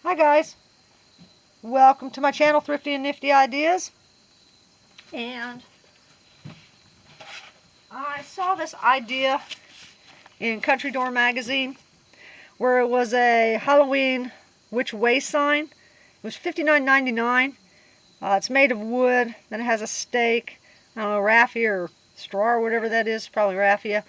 Hi guys, welcome to my channel, Thrifty and Nifty Ideas. And I saw this idea in Country Door magazine where it was a Halloween which way sign. It was $59.99. It's made of wood, then it has a stake, I don't know, raffia or straw or whatever that is, probably raffia.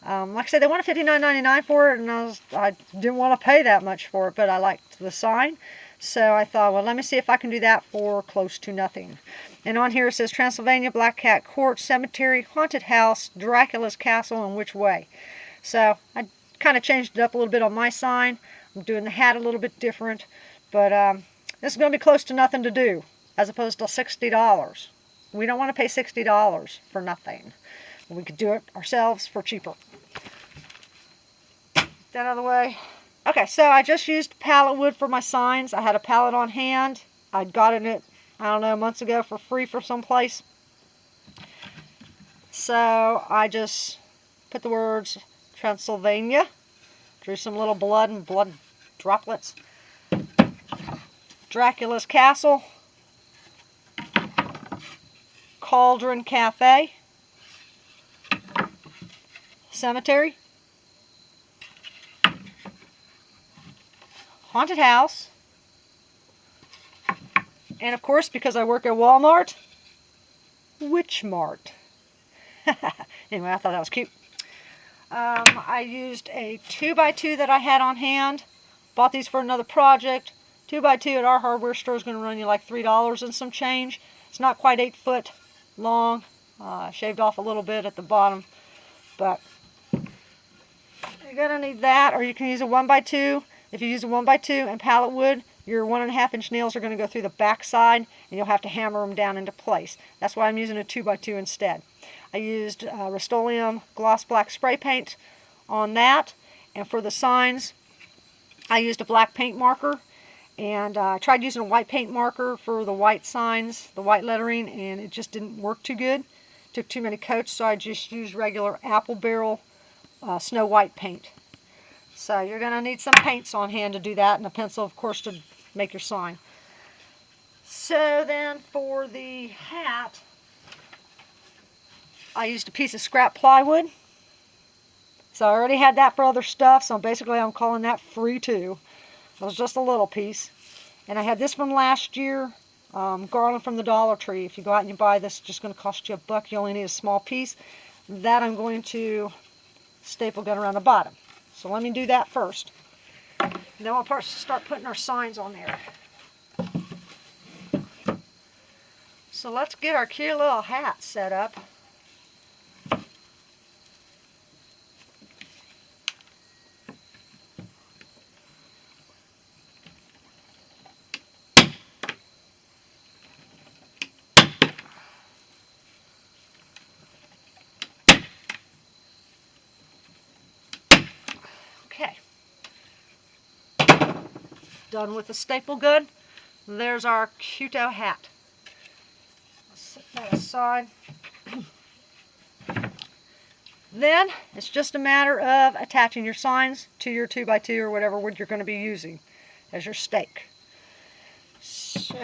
Like I said, they wanted $59.99 for it, and I didn't want to pay that much for it, but I liked the sign. So I thought, well, let me see if I can do that for close to nothing. And on here it says Transylvania, Black Cat Court, Cemetery, Haunted House, Dracula's Castle, and which way. So I kind of changed it up a little bit on my sign. I'm doing the hat a little bit different, but this is going to be close to nothing to do, as opposed to $60. We don't want to pay $60 for nothing. We could do it ourselves for cheaper. Get that out of the way. Okay, so I just used pallet wood for my signs. I had a pallet on hand. I'd gotten it, I don't know, months ago for free for someplace. So I just put the words Transylvania, drew some little blood and blood droplets. Dracula's Castle, Cauldron Cafe, Cemetery, Haunted House, and of course, because I work at Walmart, Witch Mart. Anyway, I thought that was cute. I used a 2x2 that I had on hand. Bought these for another project. 2x2 at our hardware store is going to run you like $3 and some change. It's not quite 8 foot long. Shaved off a little bit at the bottom, but you're going to need that, or you can use a 1x2. If you use a 1x2 and pallet wood, your 1.5 inch nails are going to go through the back side, and you'll have to hammer them down into place. That's why I'm using a 2x2 instead. I used Rust-Oleum gloss black spray paint on that, and for the signs, I used a black paint marker, and I tried using a white paint marker for the white signs, the white lettering, and it just didn't work too good. Took too many coats, so I just used regular apple barrel snow white paint. So you're going to need some paints on hand to do that, and a pencil, of course, to make your sign. So then for the hat, I used a piece of scrap plywood. So I already had that for other stuff, so basically I'm calling that free too. It was just a little piece. And I had this from last year, garland from the Dollar Tree. If you go out and you buy this, it's just going to cost you $1. You only need a small piece. That I'm going to staple gun around the bottom. So let me do that first. And then we'll start putting our signs on there. So let's get our cute little hat set up. Okay. Done with the staple gun. There's our cuto hat. Let's set that aside. Then it's just a matter of attaching your signs to your 2x2 or whatever wood you're going to be using as your stake. So,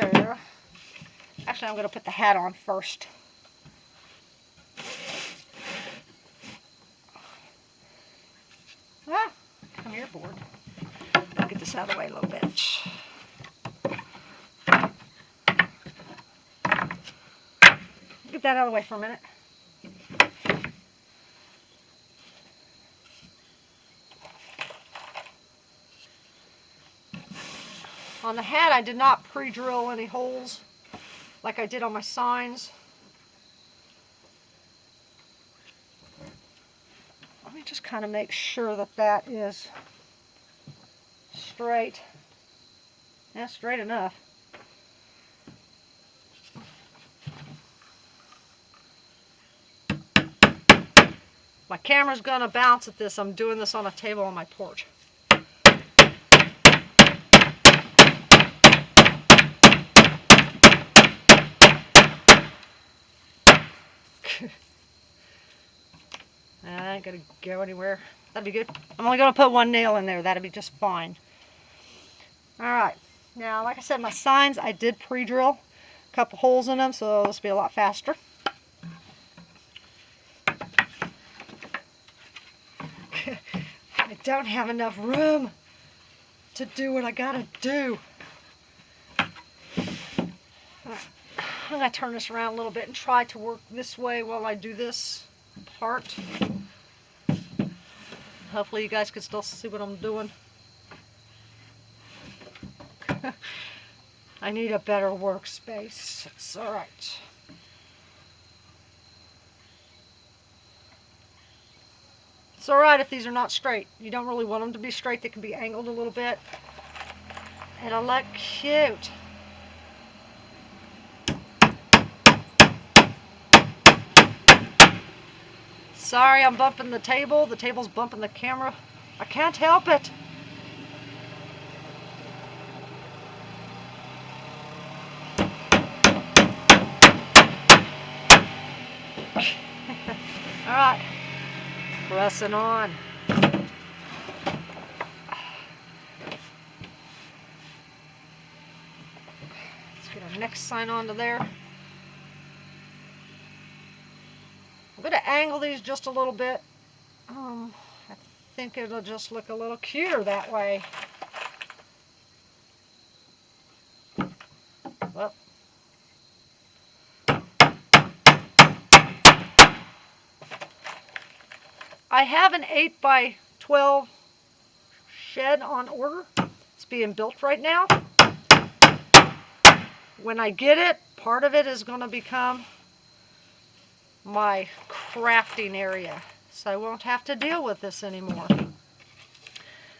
actually I'm going to put the hat on first. Come here, board. I'll get this out of the way a little bit. Get that out of the way for a minute. On the hat, I did not pre-drill any holes like I did on my signs. Let me just kind of make sure that that is straight. That's straight enough. My camera's gonna bounce at this. I'm doing this on a table on my porch. I ain't gonna go anywhere. That'd be good. I'm only gonna put one nail in there. That'd be just fine. Alright. Now, like I said, my signs, I did pre-drill a couple holes in them, so this will be a lot faster. I don't have enough room to do what I gotta do. I'm going to turn this around a little bit and try to work this way while I do this part. Hopefully you guys can still see what I'm doing. I need a better workspace. It's alright. It's alright if these are not straight. You don't really want them to be straight. They can be angled a little bit. It'll look cute. Sorry, I'm bumping the table. The table's bumping the camera. I can't help it. Alright, pressing on. Let's get our next sign onto there. I'm going to angle these just a little bit. I think it'll just look a little cuter that way. Well, I have an 8x12 shed on order. It's being built right now. When I get it, part of it is going to become my crafting area. So I won't have to deal with this anymore.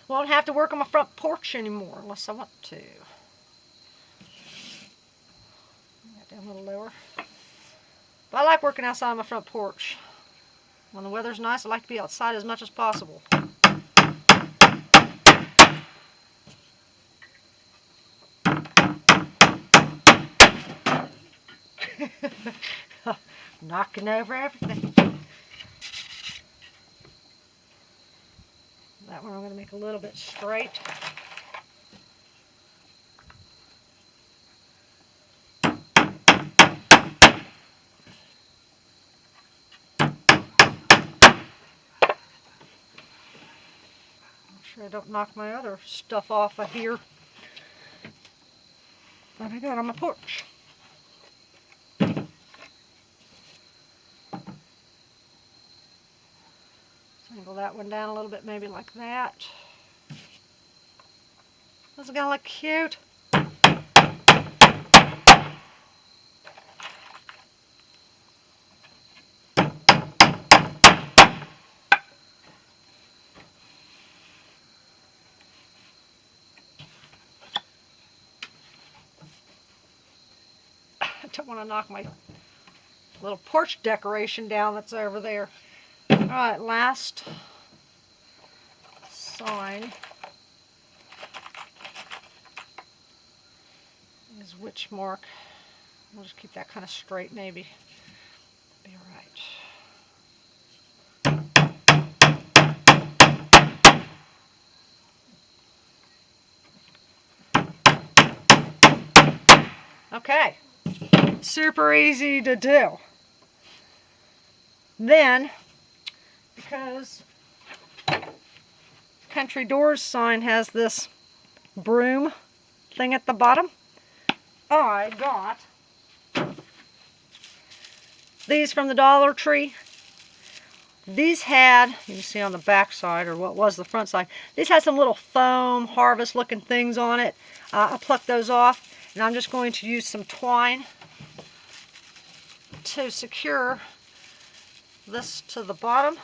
Won't have to work on my front porch anymore unless I want to. Down a little lower. But I like working outside on my front porch. When the weather's nice, I like to be outside as much as possible. Knocking over everything. That one I'm going to make a little bit straight. I don't knock my other stuff off of here that I got on my porch. Angle that one down a little bit, maybe like that. This is gonna look cute. I don't want to knock my little porch decoration down that's over there. Alright, last sign is witch mark. We'll just keep that kind of straight maybe. Be alright. Okay. Super easy to do. Then, because Country Doors sign has this broom thing at the bottom, I got these from the Dollar Tree. These had, you can see on the back side, or what was the front side, these had some little foam harvest looking things on it. I plucked those off, and I'm just going to use some twine to secure this to the bottom,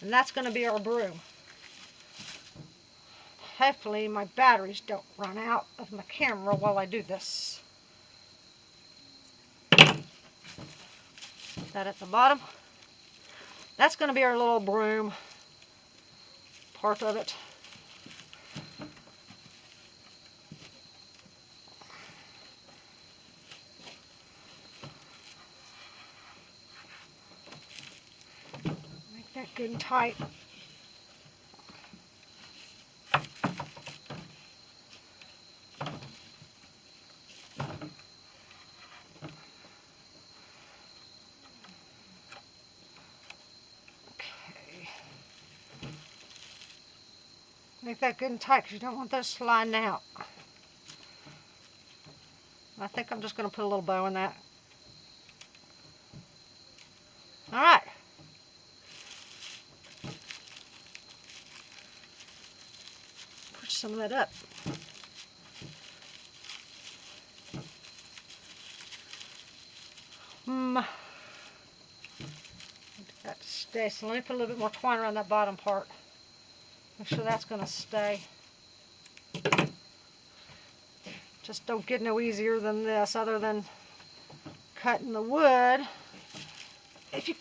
and that's going to be our broom. Hopefully my batteries don't run out of my camera while I do this. That at the bottom. That's going to be our little broom part of it. Make that good and tight. Make that good and tight because you don't want those sliding out. I think I'm just going to put a little bow in that. All right. Push some of that up. That to stay. So let me put a little bit more twine around that bottom part. Make sure that's going to stay. Just don't get no easier than this, other than cutting the wood. If you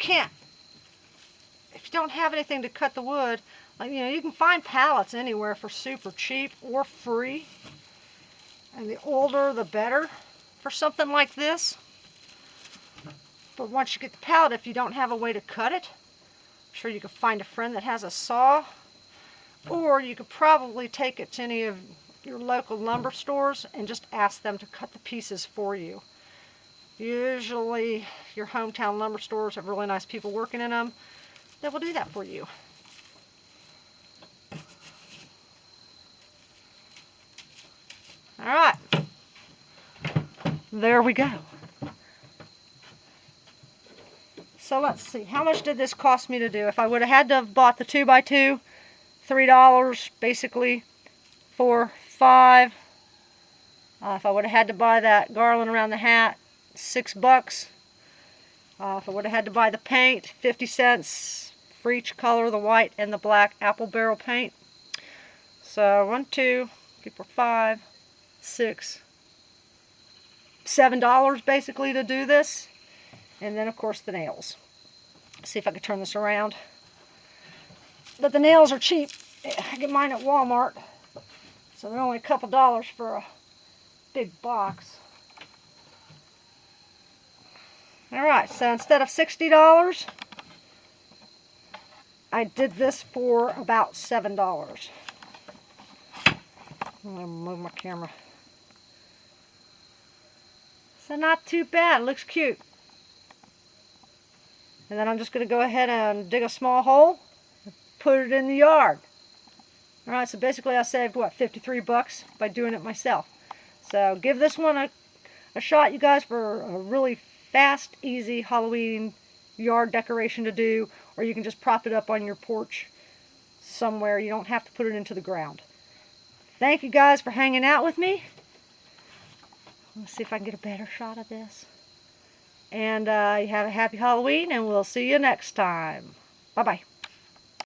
don't have anything to cut the wood, like, you can find pallets anywhere for super cheap or free. And the older, the better for something like this. But once you get the pallet, if you don't have a way to cut it, I'm sure you can find a friend that has a saw. Or you could probably take it to any of your local lumber stores and just ask them to cut the pieces for you. Usually your hometown lumber stores have really nice people working in them that will do that for you. All right, there we go. So let's see, how much did this cost me to do? If I would have had to have bought the 2x2, $3 basically for $5. If I would have had to buy that garland around the hat, $6. If I would have had to buy the paint, 50 cents for each color, the white and the black apple barrel paint. So 1, 2, 3, 4, 5, 6, $7 basically to do this. And then of course the nails. See if I can turn this around. But the nails are cheap. I get mine at Walmart. So they're only a couple dollars for a big box. Alright, so instead of $60, I did this for about $7. I'm going to move my camera. So not too bad. Looks cute. And then I'm just going to go ahead and dig a small hole and put it in the yard. Alright, so basically I saved, what, 53 bucks by doing it myself. So give this one a shot, you guys, for a really fast, easy Halloween yard decoration to do. Or you can just prop it up on your porch somewhere. You don't have to put it into the ground. Thank you guys for hanging out with me. Let's see if I can get a better shot of this. And you have a happy Halloween, and we'll see you next time. Bye-bye.